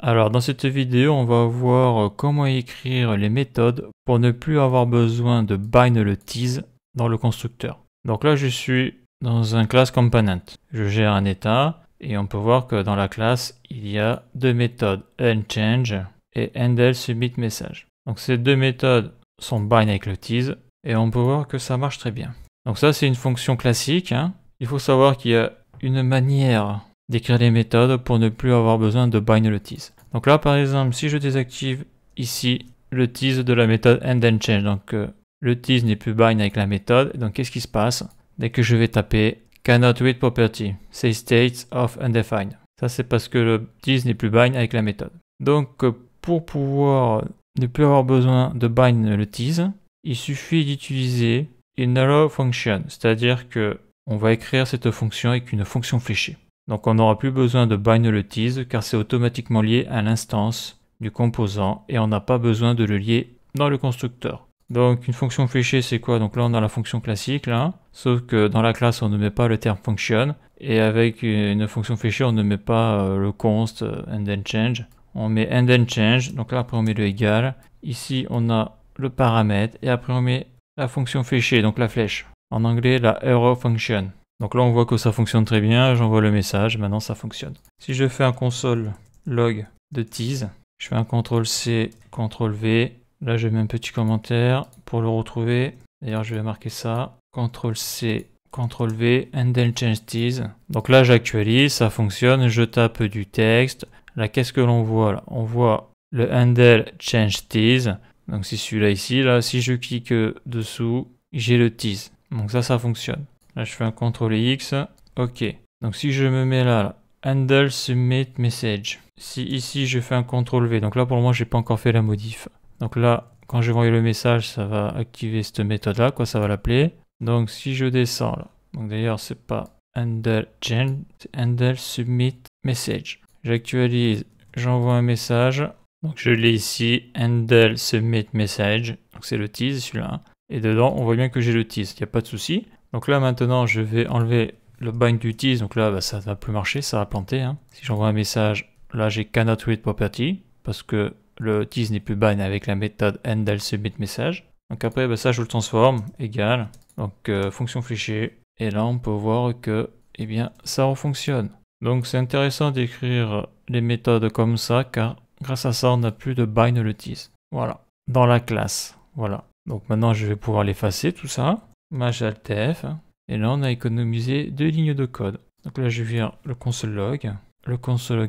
Alors dans cette vidéo, on va voir comment écrire les méthodes pour ne plus avoir besoin de bind le tease dans le constructeur. Donc là, je suis dans un class component. Je gère un état et on peut voir que dans la classe, il y a deux méthodes, endChange et endLSubmitMessage. Donc ces deux méthodes sont bind avec le tease et on peut voir que ça marche très bien. Donc ça, c'est une fonction classique. Il faut savoir qu'il y a une manière d'écrire les méthodes pour ne plus avoir besoin de bind le tease. Donc là, par exemple, si je désactive ici le tease de la méthode endChange, donc le tease n'est plus bind avec la méthode, donc qu'est-ce qui se passe? Dès que je vais taper cannot read property, say state of undefined. Ça, c'est parce que le tease n'est plus bind avec la méthode. Donc, pour pouvoir ne plus avoir besoin de bind le tease, il suffit d'utiliser une arrow function, c'est-à-dire que on va écrire cette fonction avec une fonction fléchée. Donc on n'aura plus besoin de bind le tease car c'est automatiquement lié à l'instance du composant et on n'a pas besoin de le lier dans le constructeur. Donc une fonction fléchée c'est quoi? Donc là on a la fonction classique là, sauf que dans la classe on ne met pas le terme function et avec une fonction fléchée on ne met pas le const endChange. On met endChange, donc là après on met le égal. Ici on a le paramètre et après on met la fonction fléchée, donc la flèche. En anglais la arrow function. Donc là on voit que ça fonctionne très bien, j'envoie le message, maintenant ça fonctionne. Si je fais un console log de tease, je fais un CTRL-C, CTRL-V, là je mets un petit commentaire pour le retrouver. D'ailleurs je vais marquer ça, CTRL-C, CTRL-V, endChange tease. Donc là j'actualise, ça fonctionne, je tape du texte. Là qu'est-ce que l'on voit là? On voit le endChange tease. Donc c'est celui-là ici, là si je clique dessous, j'ai le tease. Donc ça fonctionne. Là, je fais un CTRL-X. OK. Donc, si je me mets là, endLSubmitMessage. Si ici, je fais un CTRL-V. Donc là, pour le moment, je n'ai pas encore fait la modif. Donc là, quand je vais envoyer le message, ça va activer cette méthode-là, quoi, ça va l'appeler. Donc, si je descends là. Donc, d'ailleurs, c'est pas endLChange, c'est endLSubmitMessage. J'actualise, j'envoie un message. Donc, je l'ai ici, endLSubmitMessage. Donc, c'est le tease, celui-là. Et dedans, on voit bien que j'ai le tease. Il n'y a pas de souci. Donc là maintenant je vais enlever le bind du tease, donc là ça ne va plus marcher, ça va planter. Si j'envoie un message, là j'ai cannot read property, parce que le tease n'est plus bind avec la méthode endLSubmitMessage. Donc après ça je le transforme, égal, donc fonction fléchée, et là on peut voir que eh bien, ça fonctionne. Donc c'est intéressant d'écrire les méthodes comme ça, car grâce à ça on n'a plus de bind le tease. Voilà, dans la classe, voilà. Donc maintenant je vais pouvoir l'effacer tout ça. Maj Alt-F, et là on a économisé 2 lignes de code. Donc là je vire le console log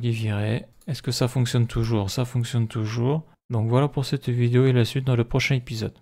est viré. Est-ce que ça fonctionne toujours? Ça fonctionne toujours. Donc voilà pour cette vidéo et la suite dans le prochain épisode.